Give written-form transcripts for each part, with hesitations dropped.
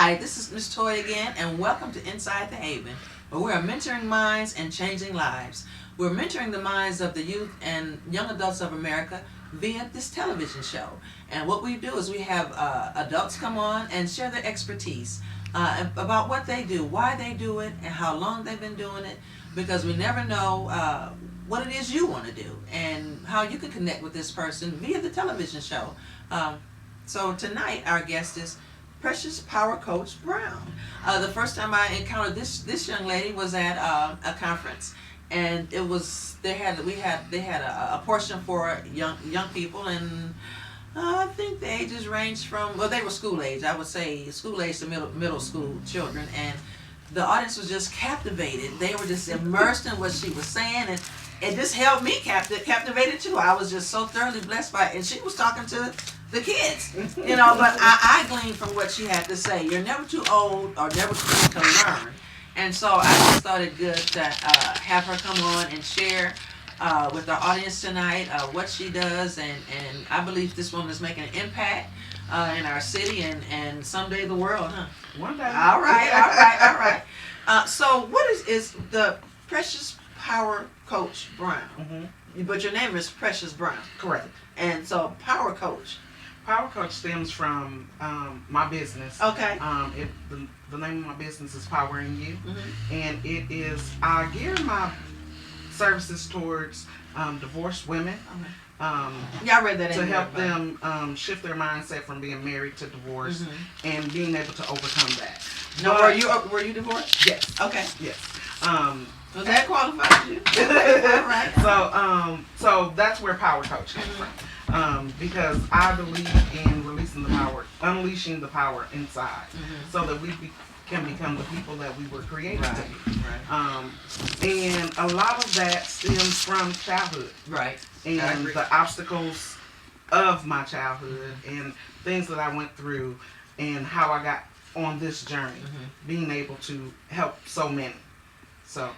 Hi, this is Miss Toy again, and welcome to Inside the Haven, where we are mentoring minds and changing lives. We're mentoring the minds of the youth and young adults of America via this television show. And what we do is we have adults come on and share their expertise about what they do, why they do it, and how long they've been doing it, because we never know what it is you want to do and how you can connect with this person via the television show. So tonight, our guest is Precious Power Coach Brown. The first time I encountered this young lady was at a conference, and it was they had a portion for young people, and I think the ages ranged from, well, they were school age. I would say school age to middle school children, and the audience was just captivated. They were just immersed in what she was saying, and it just held me captivated too. I was just so thoroughly blessed by it, and she was talking to the kids, but I gleaned from what she had to say. You're never too old or never too young to learn. And so I just thought it good to have her come on and share with our audience tonight what she does. And I believe this woman is making an impact in our city and someday the world, huh? One day. All right. So what is the Precious Power Coach Brown? Mm-hmm. But your name is Precious Brown. Correct. And so Power Coach. Power Coach stems from my business. Okay. The name of my business is Powering You, Mm-hmm. and it is I gear my services towards divorced women. Okay. I read that to in help your them shift their mindset from being married to divorce, Mm-hmm. and being able to overcome that. Now, were you divorced? Yes. Okay. Yes. So that qualifies you. All right. So that's where Power Coach came from. Because I believe in unleashing the power inside, so that we can become the people that we were created to be. Right. And a lot of that stems from childhood. Right. And the obstacles of my childhood and things that I went through and how I got on this journey, being able to help so many. So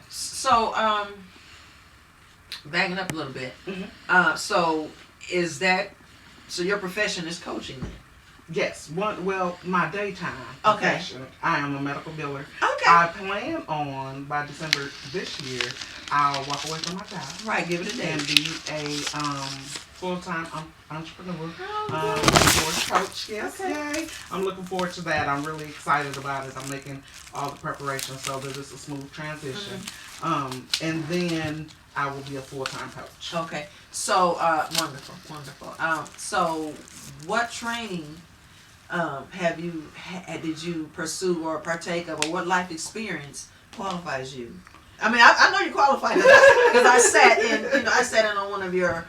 backing up a little bit. So your profession is coaching then? yes, my daytime Okay. profession, I am a medical biller. Okay. I plan on, by December this year, I'll walk away from my job. Right, give it a day. And be a full-time entrepreneur, Oh, divorce coach. Yes, Okay. yay! I'm looking forward to that. I'm really excited about it. I'm making all the preparations so that it's a smooth transition. And then I will be a full-time coach. Okay. So wonderful. So what training did you pursue or partake of, or what life experience qualifies you? I mean, I know you qualified because I sat in on one of your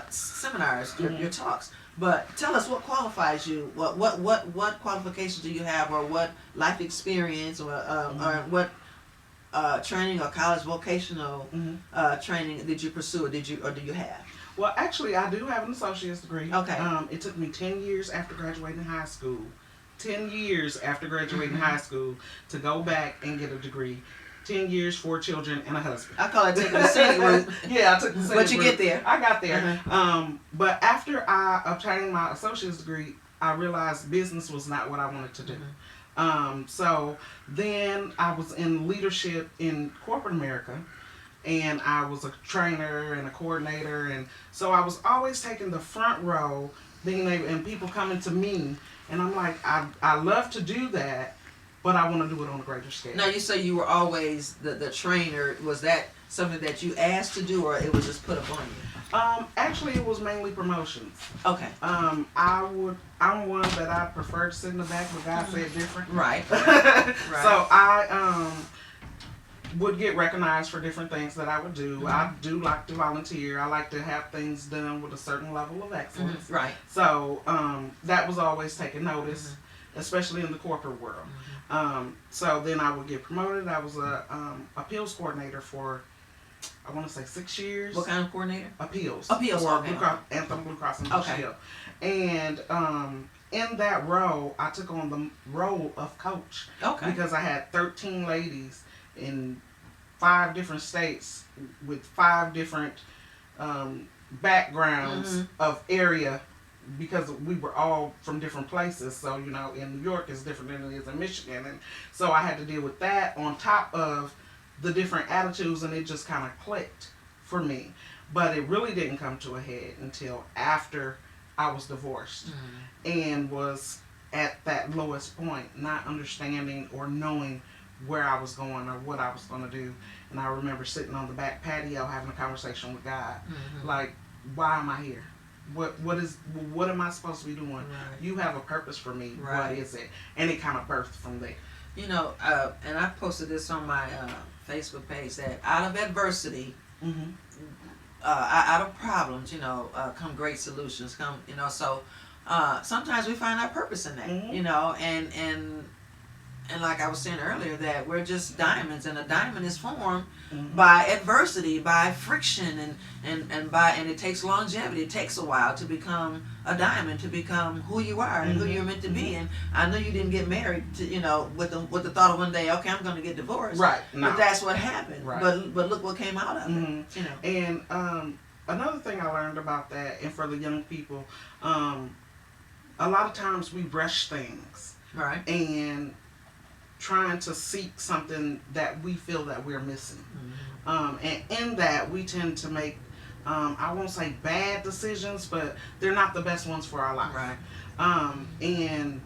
seminars, your talks. But tell us what qualifies you. What qualifications do you have, or what life experience, or what training or college vocational training did you pursue, or do you have? Well, actually, I do have an associate's degree. Okay. It took me 10 years after graduating high school. 10 years after graduating high school to go back and get a degree. 10 years, 4 children, and a husband. I call it taking the scenic route. Yeah, I took the scenic But you route. get there. I got there. But after I obtained my associate's degree, I realized business was not what I wanted to do. So then I was in leadership in corporate America, and I was a trainer and a coordinator, and so I was always taking the front row, being able, and people coming to me, and I'm like, I love to do that, but I want to do it on a greater scale. Now, you say you were always the trainer. Was that something that you asked to do, or it was just put upon you? Actually, it was mainly promotions. Okay. I'm one that I prefer to sit in the back, but God said different. Right. So I would get recognized for different things that I would do. I do like to volunteer. I like to have things done with a certain level of excellence. Right. So that was always taking notice, especially in the corporate world. So then I would get promoted. I was a appeals coordinator for, I want to say 6 years. What kind of coordinator? Appeals. For okay. Anthem Blue Cross and Blue Shield. And in that role, I took on the role of coach. Okay. Because I had 13 ladies in 5 different states with 5 different backgrounds of area because we were all from different places. So, you know, in New York is different than it is in Michigan. And so I had to deal with that on top of the different attitudes, and it just kind of clicked for me. But it really didn't come to a head until after I was divorced and was at that lowest point, not understanding or knowing where I was going or what I was going to do. And I remember sitting on the back patio having a conversation with God, like, why am I here? What am I supposed to be doing? Right. You have a purpose for me. Right. What is it? And it kind of birthed from there. You know, and I posted this on my Facebook page that out of adversity, out of problems, you know, come great solutions. Come, you know, so sometimes we find our purpose in that, you know, and like I was saying earlier, that we're just diamonds, and a diamond is formed by adversity, by friction, and it takes longevity. It takes a while to become a diamond, to become who you are and who you're meant to be. And I know you didn't get married, to, you know, with the thought of one day, okay, I'm going to get divorced. Right. No. But that's what happened. Right. But look what came out of it. You know. And another thing I learned about that, and for the young people, a lot of times we rush things. Right. And trying to seek something that we feel that we're missing. And in that, we tend to make, I won't say bad decisions, but they're not the best ones for our life. Right. And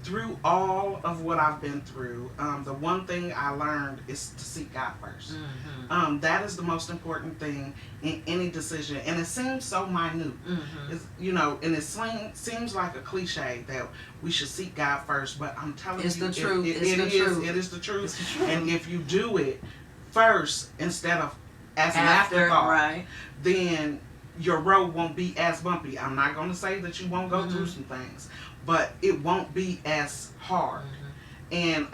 through all of what I've been through, the one thing I learned is to seek God first. That is the most important thing in any decision. And it seems so minute. It's, you know, and it seems like a cliche that we should seek God first, but I'm telling It's you, the truth. It is the truth. It's the truth. And if you do it first instead of as an After, afterthought, right. then your road won't be as bumpy. I'm not going to say that you won't go through some things, but it won't be as hard. And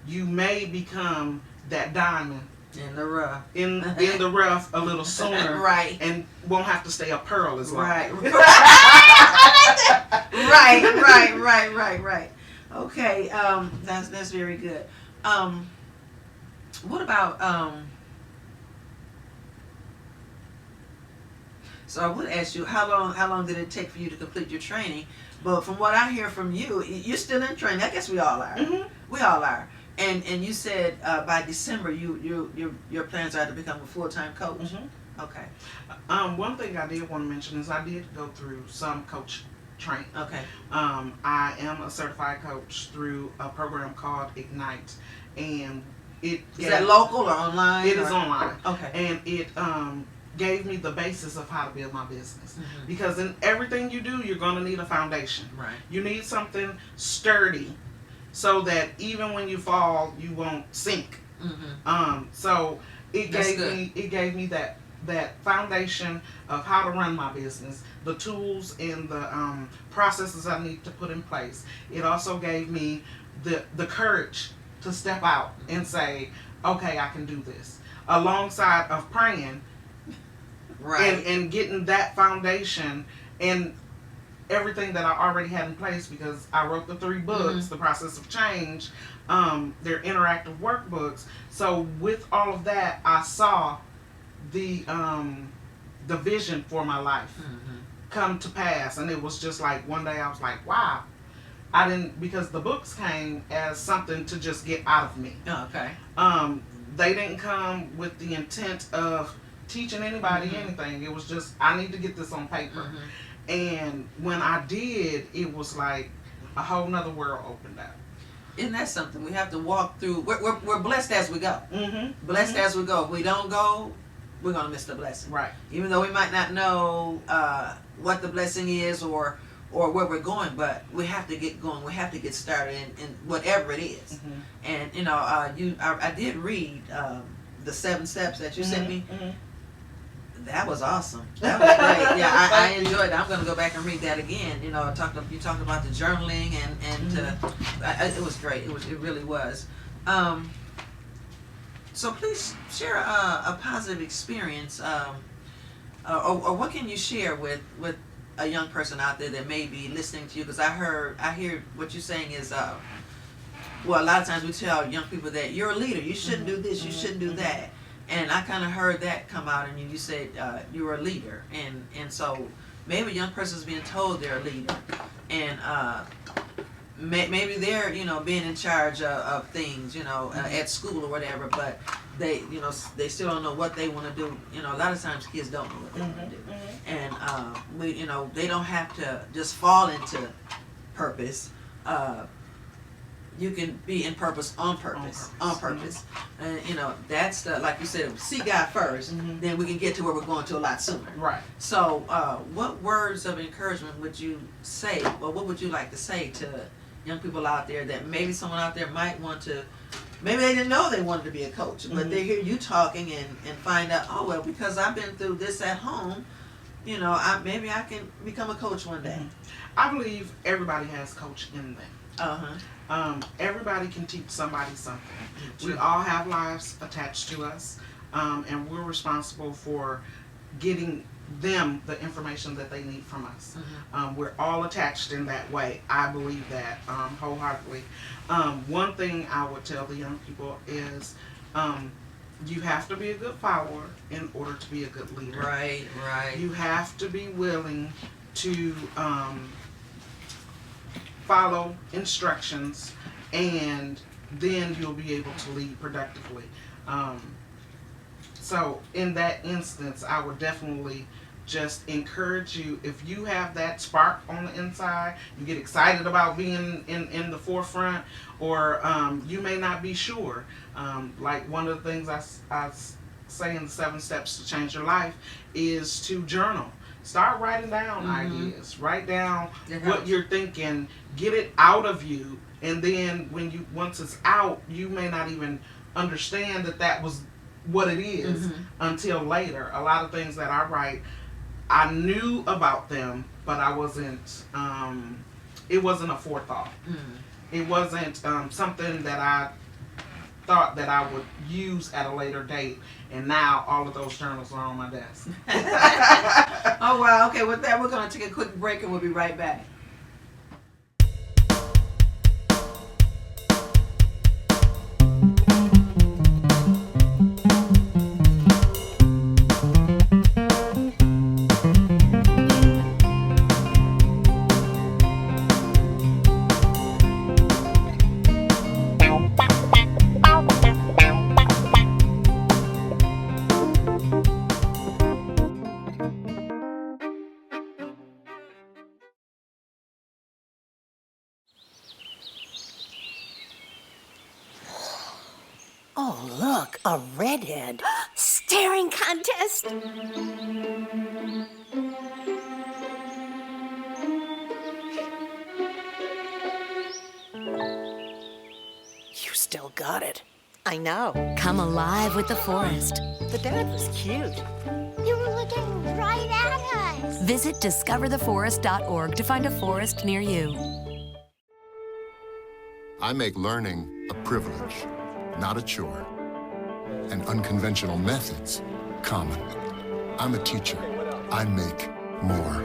you may become that diamond in the rough, in the rough a little sooner, right? And won't have to stay a pearl as long. Right. Right. Okay, that's very good. What about so I would ask you, how long did it take for you to complete your training? But from what I hear from you, you're still in training. I guess we all are. We all are. And you said by December your plans are to become a full-time coach. Okay. One thing I did want to mention is I did go through some coach training. Okay. I am a certified coach through a program called Ignite, and is that local or online? It is online. Okay. And it gave me the basis of how to build my business. Because in everything you do, you're going to need a foundation. Right. You need something sturdy so that even when you fall, you won't sink. So it gave me that foundation of how to run my business, the tools and the processes I need to put in place. It also gave me the courage to step out and say, okay, I can do this, alongside of praying. Right. And getting that foundation and everything that I already had in place, because I wrote the 3 books, The Process of Change, they're interactive workbooks. So with all of that, I saw the vision for my life come to pass. And it was just like one day I was like, wow. I didn't, because the books came as something to just get out of me. Oh, okay. They didn't come with the intent of teaching anybody anything. It was just, I need to get this on paper. And when I did, it was like a whole nother world opened up. Isn't that something? We have to walk through. We're blessed as we go. Blessed as we go. If we don't go, we're going to miss the blessing. Right. Even though we might not know what the blessing is or where we're going, but we have to get going. We have to get started in whatever it is. And, you know, I did read the 7 steps that you sent me. That was awesome. That was great. Yeah, I enjoyed it. I'm going to go back and read that again. You know, you talked about the journaling and it was great. It really was. So please share a positive experience, or what can you share with a young person out there that may be listening to you? Because I hear what you're saying is, well, a lot of times we tell young people that you're a leader. You shouldn't do this. You shouldn't do that. And I kind of heard that come out, and you said you were a leader, and so maybe a young person is being told they're a leader, and maybe they're being in charge of things at school or whatever, but they they still don't know what they want to do. A lot of times kids don't know what they want to do, and they don't have to just fall into purpose. You can be in purpose on purpose. And that's the, like you said, see God first, then we can get to where we're going to a lot sooner. Right. So what words of encouragement would you say, or what would you like to say to young people out there, that maybe someone out there might want to, maybe they didn't know they wanted to be a coach, but they hear you talking and find out, oh well, because I've been through this at home, maybe I can become a coach one day. I believe everybody has coach in them. Everybody can teach somebody something. We all have lives attached to us, and we're responsible for getting them the information that they need from us. We're all attached in that way. I believe that wholeheartedly. One thing I would tell the young people is you have to be a good follower in order to be a good leader. Right. You have to be willing to follow instructions, and then you'll be able to lead productively. So in that instance, I would definitely just encourage you, if you have that spark on the inside, you get excited about being in the forefront, or you may not be sure. Like one of the things I say in the 7 Steps to Change Your Life is to journal. Start writing down ideas. Write down what you're thinking. Get it out of you, and then once it's out, you may not even understand that was what it is until later. A lot of things that I write, I knew about them, but I wasn't. It wasn't a forethought. It wasn't something that I thought that I would use at a later date, and now all of those journals are on my desk. Oh wow, okay, with that we're going to take a quick break and we'll be right back. Oh, look, a redhead. Staring contest. You still got it. I know. Come alive with the forest. The dad was cute. You were looking right at us. Visit discovertheforest.org to find a forest near you. I make learning a privilege, not a chore. And unconventional methods common. I'm a teacher. I make more.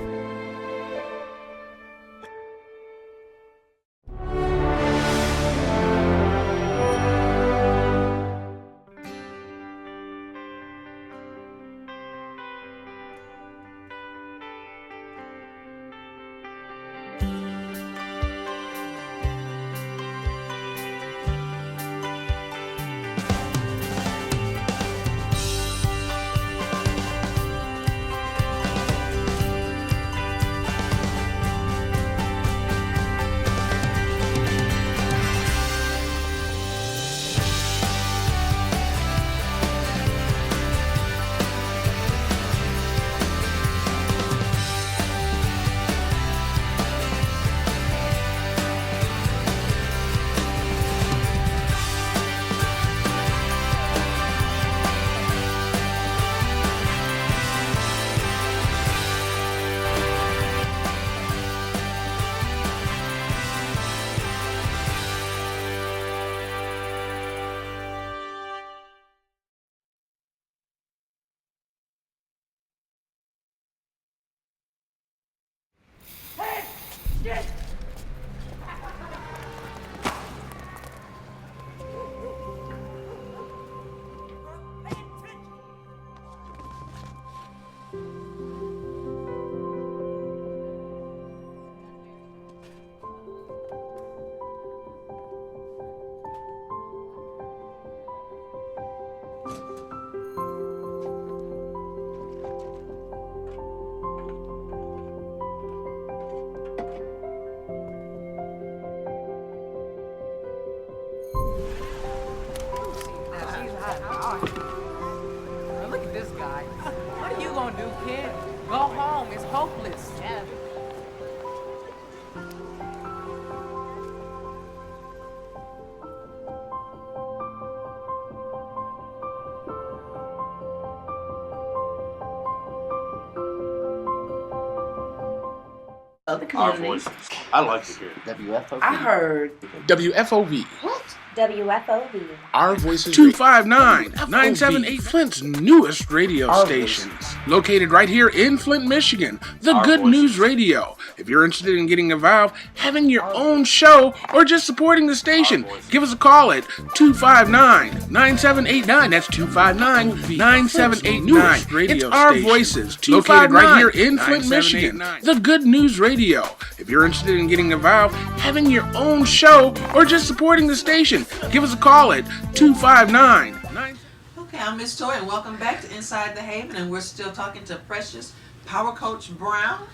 of the Our community. voices. I like it here. WFOV. I heard WFOV. what? WFOV. Our Voices 259-978 Flint's newest radio Our station. Located right here in Flint, Michigan. The Our Good Voices. News Radio. If you're interested in getting involved, having your own show, or just supporting the station, Our Voices. give us a call at 259-9789. That's 259-9789. It's Our Voices. Located right here in Flint, Michigan. The Good News Radio. If you're interested in getting involved, having your own show, or just supporting the station, give us a call at 259-9789. Okay, I'm Miss Toy, and welcome back to Inside the Haven, and we're still talking to Precious Power Coach Brown,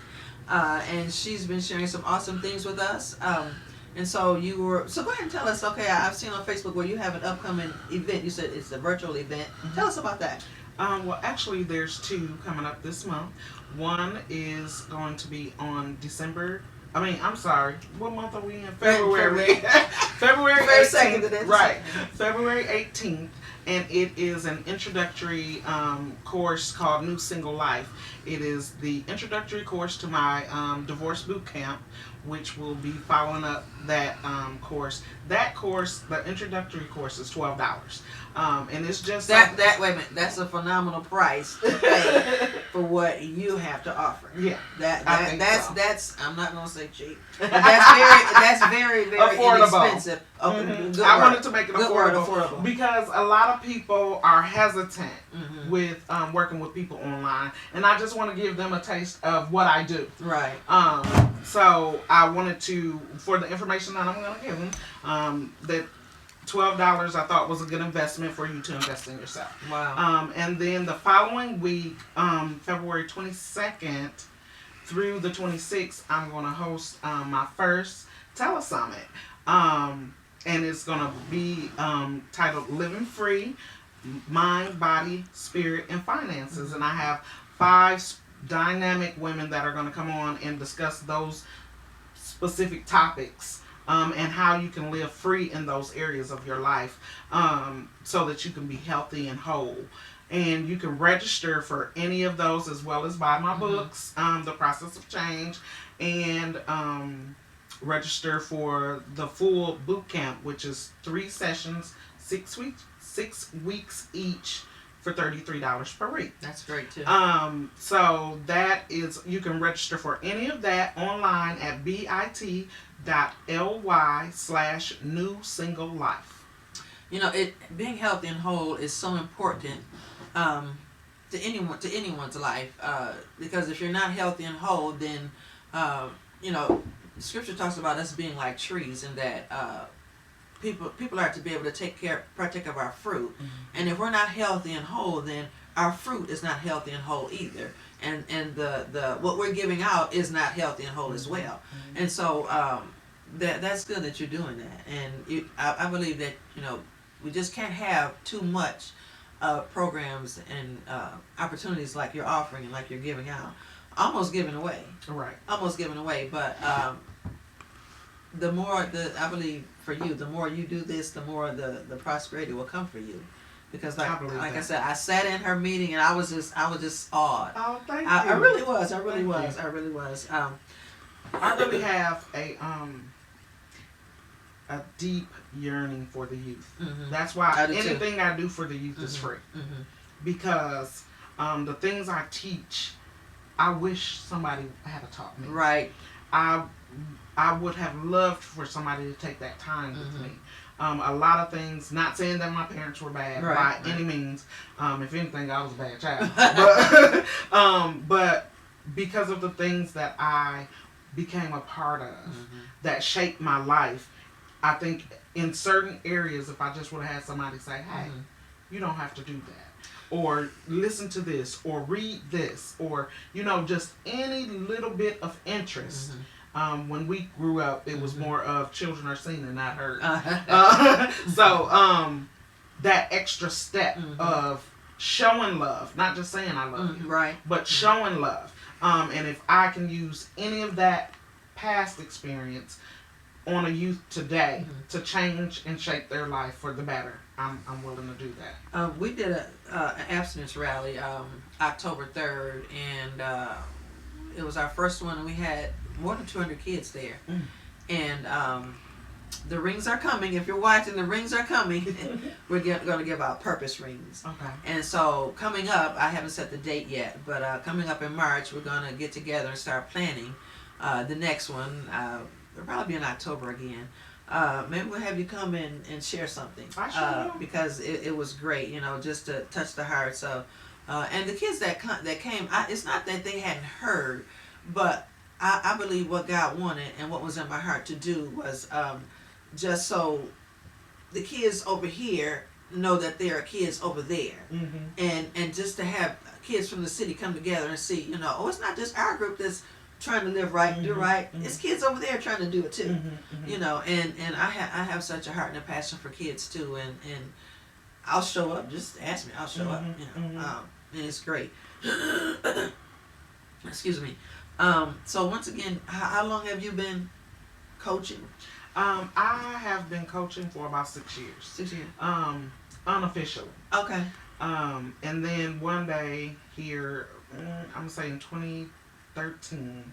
and she's been sharing some awesome things with us. And so go ahead and tell us. Okay, I've seen on Facebook where you have an upcoming event. You said it's a virtual event. Tell us about that. Well, actually, there's two coming up this month. One is going to be on I'm sorry. What month are we in? February. February 18th. Right. February 18th. And it is an introductory course called New Single Life. It is the introductory course to my divorce boot camp, which will be following up that course. That course, the introductory course, is $12. And it's just Wait a minute, that's a phenomenal price to pay for what you have to offer. Yeah, That's I'm not gonna say cheap, but that's very affordable. inexpensive. Good I word. wanted to make it Good word, affordable because a lot of people are hesitant Mhm. with working with people online, and I just want to give them a taste of what I do. Right. So I wanted to, for the information that I'm going to give them, that $12 I thought was a good investment for you to invest in yourself. Wow. And then the following week, February 22nd through the 26th, I'm going to host my first telesummit. And it's going to be titled Living Free, Mind, Body, Spirit, and Finances. And I have 5 dynamic women that are going to come on and discuss those specific topics. And how you can live free in those areas of your life so that you can be healthy and whole. And you can register for any of those as well as buy my books, The Process of Change, and register for the full boot camp, which is 3 sessions, 6 weeks each, for $33 per week. That's great too. So that is, you can register for any of that online at bit.ly/newsinglelife. You know, being healthy and whole is so important to anyone's life, because if you're not healthy and whole, then Scripture talks about us being like trees, and that people are to be able to partake of our fruit. And if we're not healthy and whole, then our fruit is not healthy and whole either. And the what we're giving out is not healthy and whole as well. And so that's good that you're doing that. And I believe that we just can't have too much programs and opportunities like you're offering and like you're giving out, almost giving away. Right. Almost giving away, but the more I believe for you, the more you do this, the more the prosperity will come for you. Because like I said, I sat in her meeting and I was just awed. Oh, thank you. I really was. I really Thank was. I really was. I really have a deep yearning for the youth. That's why anything I do for the youth is free. Because the things I teach, I wish somebody had taught me. Right. I would have loved for somebody to take that time with me. A lot of things, not saying that my parents were bad by any means. If anything, I was a bad child. But because of the things that I became a part of that shaped my life, I think in certain areas, if I just would have had somebody say, hey, you don't have to do that. Or listen to this, or read this, or, just any little bit of interest. When we grew up, it was more of children are seen and not heard. So that extra step of showing love, not just saying I love you, but showing love. And if I can use any of that past experience on a youth today to change and shape their life for the better, I'm willing to do that. We did an abstinence rally October 3rd, and it was our first one. And we had more than 200 kids there. And the rings are coming. If you're watching, the rings are coming. We're going to give out purpose rings. Okay. And so coming up, I haven't set the date yet, but coming up in March, we're going to get together and start planning the next one. It'll probably be in October again. Maybe we'll have you come in and share something. I sure will. Because it was great, you know, just to touch the hearts of, and the kids that came, it's not that they hadn't heard, but I believe what God wanted and what was in my heart to do was just so the kids over here know that there are kids over there. And just to have kids from the city come together and see, you know, it's not just our group that's trying to live right and do right. It's kids over there trying to do it too. You know, and I have such a heart and a passion for kids too, and I'll show up. Just ask me, I'll show up. You know, and it's great. Excuse me. So once again, how long have you been coaching? I have been coaching for about 6 years. 6 years. Unofficially. Okay. And then one day here, I'm saying 2013,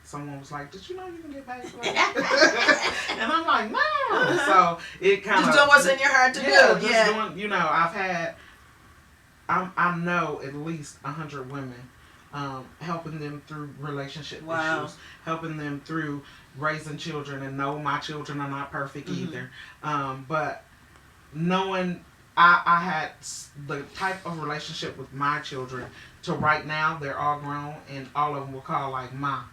someone was like, "Did you know you can get paid for that?" And I'm like, "No." So it kind of just doing what's in your heart to do. Just doing. You know, I know at least 100 women. Helping them through relationship issues, helping them through raising children, and no, my children are not perfect either. But knowing I had the type of relationship with my children to right now, they're all grown, and all of them will call like, "Ma,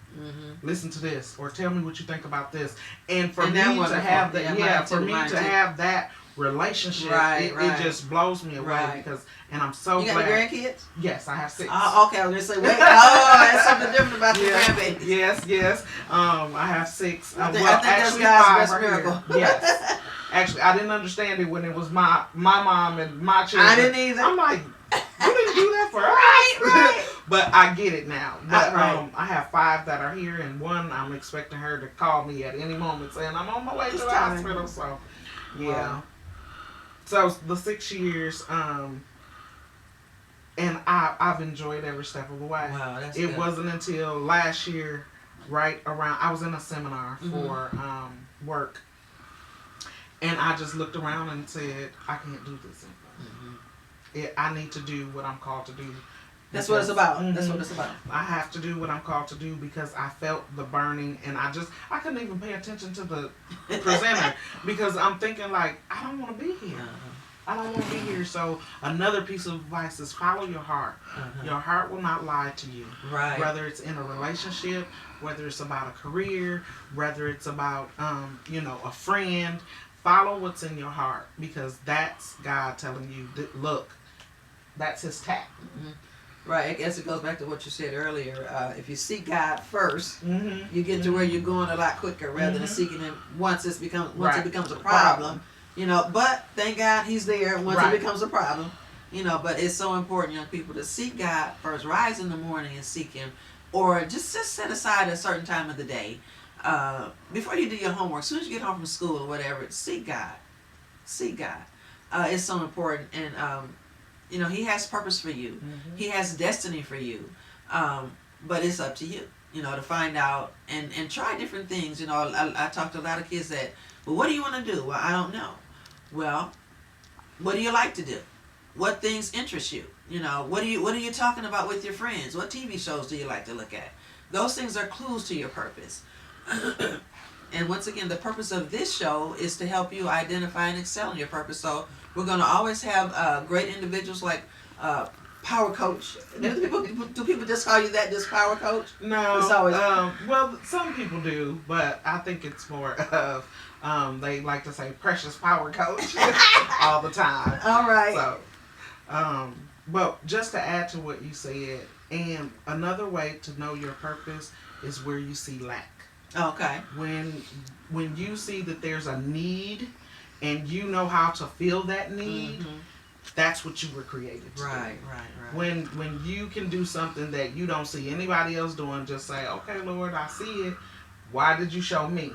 listen to this," or "Tell me what you think about this." And for me to have that, have that relationship, it just blows me away because, and I'm so glad. You got grandkids? Yes, I have 6. Okay, I was gonna say, wait, that's something different about the grandbabies. Yes. I have 6. I think that's God's best miracle. Yes. Actually, I didn't understand it when it was my mom and my children. I didn't either. I'm like, you didn't do that for us. Right. But I get it now. But I have 5 that are here, and 1 I'm expecting her to call me at any moment saying I'm on my way to the hospital. So, yeah. Wow. So the 6 years, and I've enjoyed every step of the way. Wow, that's It good. wasn't until last year, right around, I was in a seminar for work, and I just looked around and said, I can't do this anymore. I need to do what I'm called to do. That's what it's about. That's what it's about. I have to do what I'm called to do because I felt the burning, and I couldn't even pay attention to the presenter because I'm thinking like, I don't want to be here. I don't want to be here. So another piece of advice is follow your heart. Your heart will not lie to you. Right. Whether it's in a relationship, whether it's about a career, whether it's about a friend, follow what's in your heart because that's God telling you that, look, that's His tap. Right, I guess it goes back to what you said earlier. If you seek God first, you get to where you're going a lot quicker rather than seeking Him once it becomes a problem. You know, but thank God He's there once it becomes a problem. You know, but it's so important, young people, to seek God first. Rise in the morning and seek Him, or just set aside a certain time of the day before you do your homework. As soon as you get home from school or whatever, seek God. Seek God. It's so important, and He has purpose for you. He has destiny for you. But it's up to you, to find out and try different things. I talk to a lot of kids that, well, what do you want to do? Well, I don't know. Well, what do you like to do? What things interest you? What are you talking about with your friends? What TV shows do you like to look at? Those things are clues to your purpose. And once again, the purpose of this show is to help you identify and excel in your purpose. So we're going to always have great individuals like Power Coach. Do people just call you that, just Power Coach? No. It's always well, some people do, but I think it's more of they like to say Precious Power Coach all the time. All right. So, but just to add to what you said, and another way to know your purpose is where you see lack. Okay. When you see that there's a need and you know how to fill that need, that's what you were created to do. Right. When you can do something that you don't see anybody else doing, just say, okay, Lord, I see it. Why did you show me?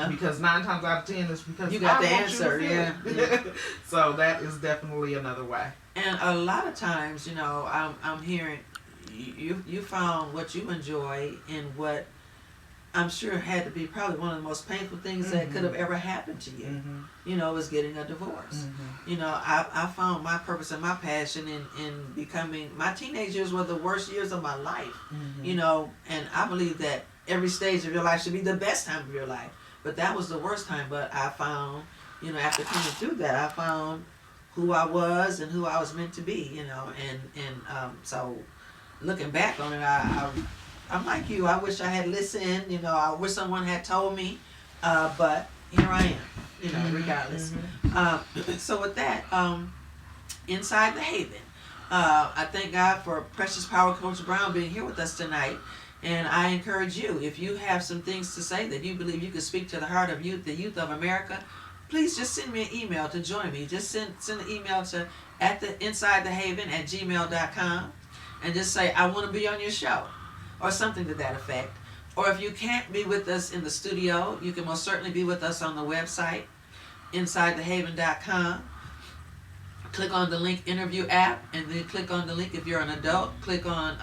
Because 9 times out of 10 it's because you got I the want answer. You to feel it. So that is definitely another way. And a lot of times, I'm hearing you found what you enjoy in what I'm sure had to be probably one of the most painful things that could have ever happened to you. You know, was getting a divorce. You know, I found my purpose and my passion in becoming, my teenage years were the worst years of my life. You know, and I believe that every stage of your life should be the best time of your life. But that was the worst time. But I found, you know, after coming through that, I found who I was and who I was meant to be, you know, and so looking back on it, I'm like you. I wish I had listened. You know, I wish someone had told me. But here I am. You know, regardless. So with that, Inside the Haven. I thank God for Precious Power Coach Brown being here with us tonight. And I encourage you, if you have some things to say that you believe you can speak to the heart of youth, the youth of America, please just send me an email to join me. Just send an email to insidethehaven@gmail.com and just say, I want to be on your show, or something to that effect. Or if you can't be with us in the studio, you can most certainly be with us on the website, insidethehaven.com. Click on the link interview app, and then click on the link if you're an adult. Click on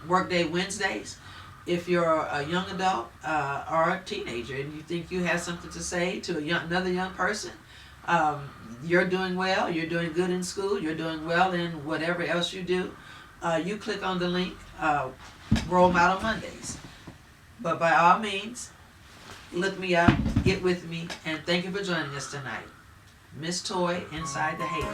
Workday Wednesdays. If you're a young adult or a teenager and you think you have something to say to another young person, you're doing well, you're doing good in school, you're doing well in whatever else you do, you click on the link, Role Model Mondays. But by all means, look me up, get with me, and thank you for joining us tonight. Miss Toy, Inside the Haven.